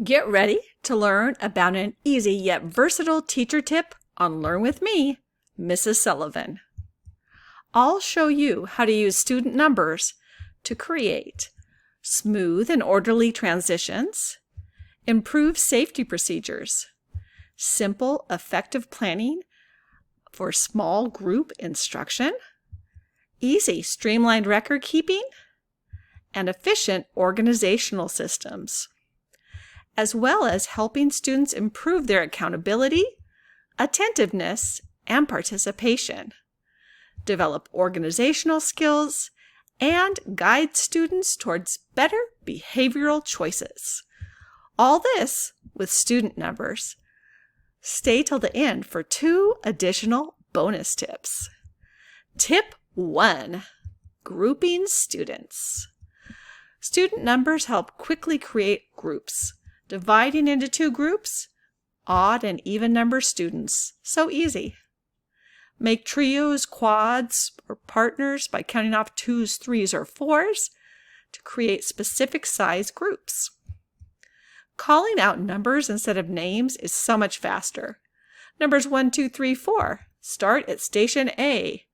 Get ready to learn about an easy yet versatile teacher tip on Learn With Me, Mrs. Sullivan. I'll show you how to use student numbers to create smooth and orderly transitions, improve safety procedures, simple, effective planning for small group instruction, easy, streamlined record keeping, and efficient organizational systems, as well as helping students improve their accountability, attentiveness, and participation, develop organizational skills, and guide students towards better behavioral choices. All this with student numbers. Stay till the end for 2 additional bonus tips. Tip 1, grouping students. Student numbers help quickly create groups. Dividing into 2 groups, odd and even number students, so easy. Make trios, quads, or partners by counting off 2s, 3s, or 4s to create specific size groups. Calling out numbers instead of names is so much faster. Numbers 1, 2, 3, 4 start at station A.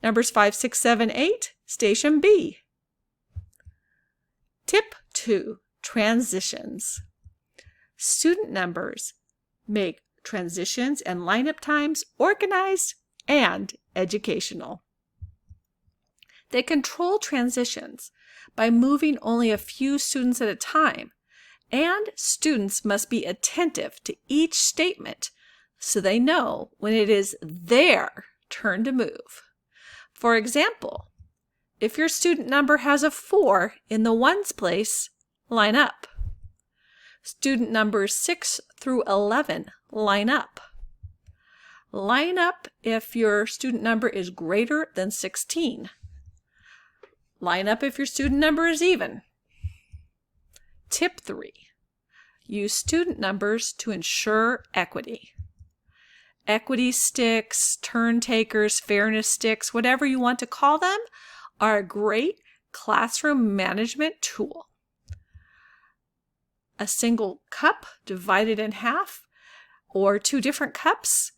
Numbers 5, 6, 7, 8, station B. Tip 2, transitions. Student numbers make transitions and lineup times organized and educational. They control transitions by moving only a few students at a time, and students must be attentive to each statement so they know when it is their turn to move. For example, if your student number has a 4 in the ones place, line up. Student numbers 6 through 11 line up. Line up if your student number is greater than 16. Line up if your student number is even. Tip 3, use student numbers to ensure equity. Equity sticks, turn takers, fairness sticks, whatever you want to call them, are a great classroom management tool. A single cup divided in half or 2 different cups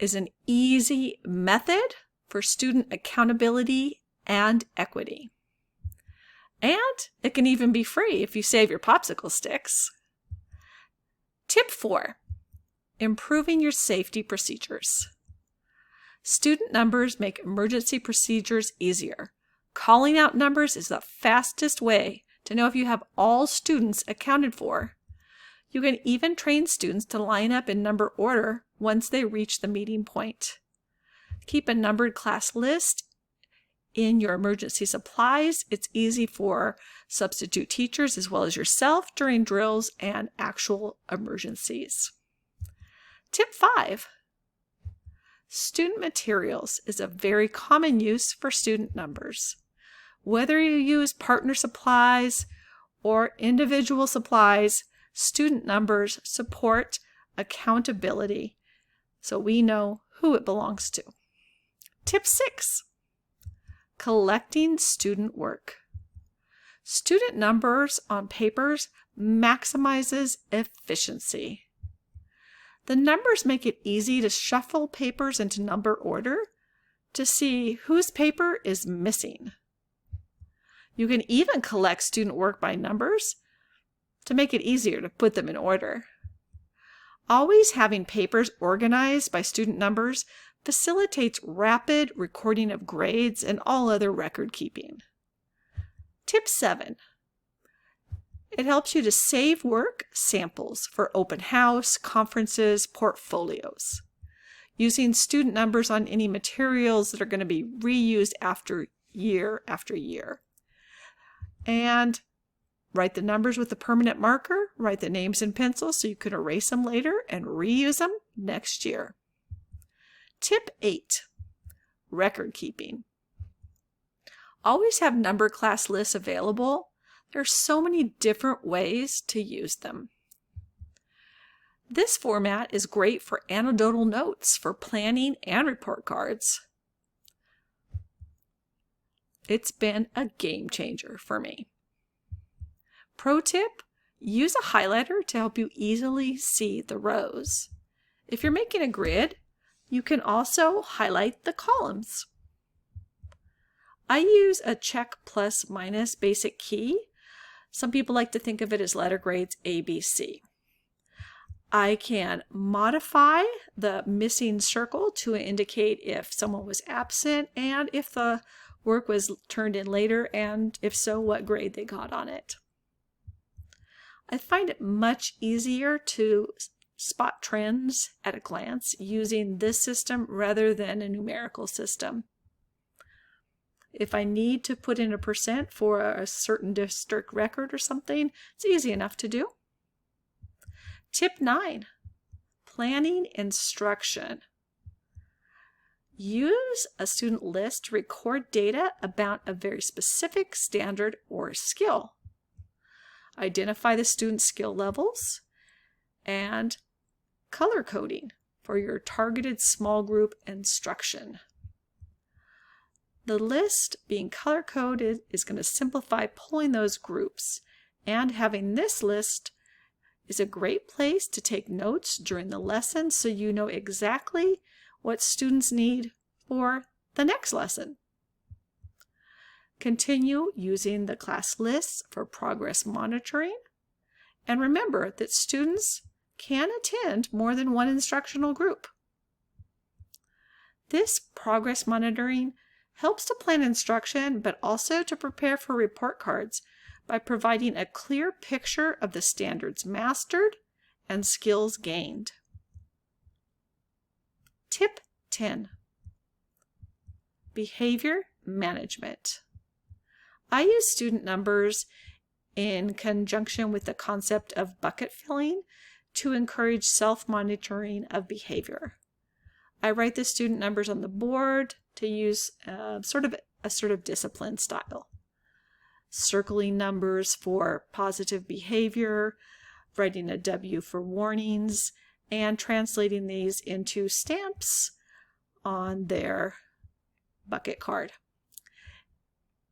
is an easy method for student accountability and equity. And it can even be free if you save your popsicle sticks. Tip 4, improving your safety procedures. Student numbers make emergency procedures easier. Calling out numbers is the fastest way to know if you have all students accounted for. You can even train students to line up in number order once they reach the meeting point. Keep a numbered class list in your emergency supplies. It's easy for substitute teachers as well as yourself during drills and actual emergencies. Tip 5, student materials is a very common use for student numbers. Whether you use partner supplies or individual supplies, student numbers support accountability so we know who it belongs to. Tip 6, collecting student work. Student numbers on papers maximizes efficiency. The numbers make it easy to shuffle papers into number order to see whose paper is missing. You can even collect student work by numbers to make it easier to put them in order. Always having papers organized by student numbers facilitates rapid recording of grades and all other record keeping. Tip 7, it helps you to save work samples for open house, conferences, portfolios. Using student numbers on any materials that are going to be reused after year. And write the numbers with a permanent marker, write the names in pencil so you can erase them later and reuse them next year. Tip 8, record keeping. Always have number class lists available. There are so many different ways to use them. This format is great for anecdotal notes for planning and report cards. It's been a game changer for me. Pro tip, Use a highlighter to help you easily see the rows. If you're making a grid, you can also highlight the columns. I use a check plus minus basic key. Some people like to think of it as letter grades A, B, C. I can modify the missing circle to indicate if someone was absent and if the work was turned in later, and if so, what grade they got on it. I find it much easier to spot trends at a glance using this system rather than a numerical system. If I need to put in a percent for a certain district record or something, it's easy enough to do. Tip 9, planning instruction. Use a student list to record data about a very specific standard or skill. Identify the student skill levels and color coding for your targeted small group instruction. The list being color coded is going to simplify pulling those groups, and having this list is a great place to take notes during the lesson so you know exactly what students need for the next lesson. Continue using the class lists for progress monitoring, and remember that students can attend more than one instructional group. This progress monitoring helps to plan instruction, but also to prepare for report cards by providing a clear picture of the standards mastered and skills gained. Tip 10, behavior management. I use student numbers in conjunction with the concept of bucket filling to encourage self-monitoring of behavior. I write the student numbers on the board to use sort of assertive discipline style. Circling numbers for positive behavior, writing a W for warnings, and translating these into stamps on their bucket card.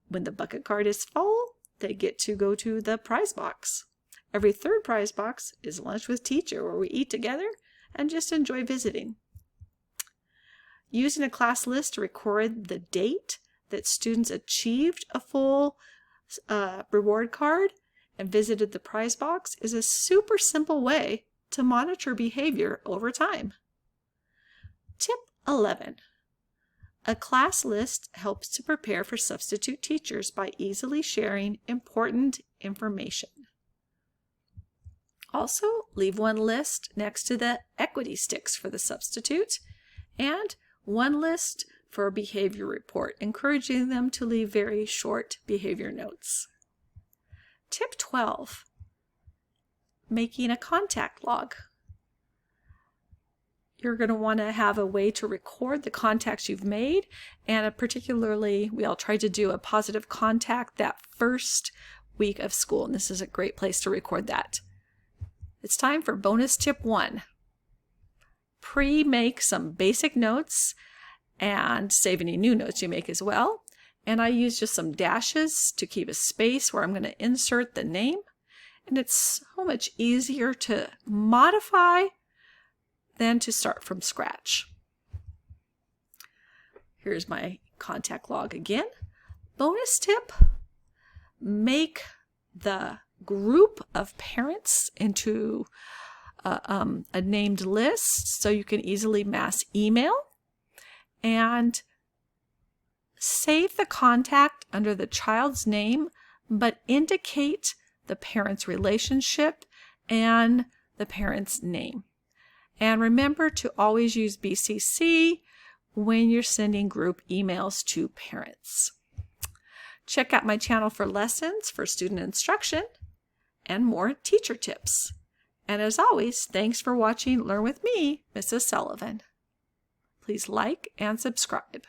When the bucket card is full, they get to go to the prize box. Every third prize box is lunch with teacher, where we eat together and just enjoy visiting. Using a class list to record the date that students achieved a full reward card and visited the prize box is a super simple way to monitor behavior over time. Tip 11. A class list helps to prepare for substitute teachers by easily sharing important information. Also, leave one list next to the equity sticks for the substitute and one list for a behavior report, encouraging them to leave very short behavior notes. Tip 12, making a contact log. You're going to want to have a way to record the contacts you've made, and particularly we all try to do a positive contact that first week of school, and this is a great place to record that. It's time for bonus tip 1. Pre-make some basic notes and save any new notes you make as well. And I use just some dashes to keep a space where I'm going to insert the name. And it's so much easier to modify than to start from scratch. Here's my contact log again. Bonus tip, make the group of parents into a named list so you can easily mass email, and save the contact under the child's name, but indicate the parent's relationship and the parent's name. And remember to always use BCC when you're sending group emails to parents. Check out my channel for lessons for student instruction and more teacher tips. And as always, thanks for watching Learn with me, Mrs. Sullivan. Please like and subscribe.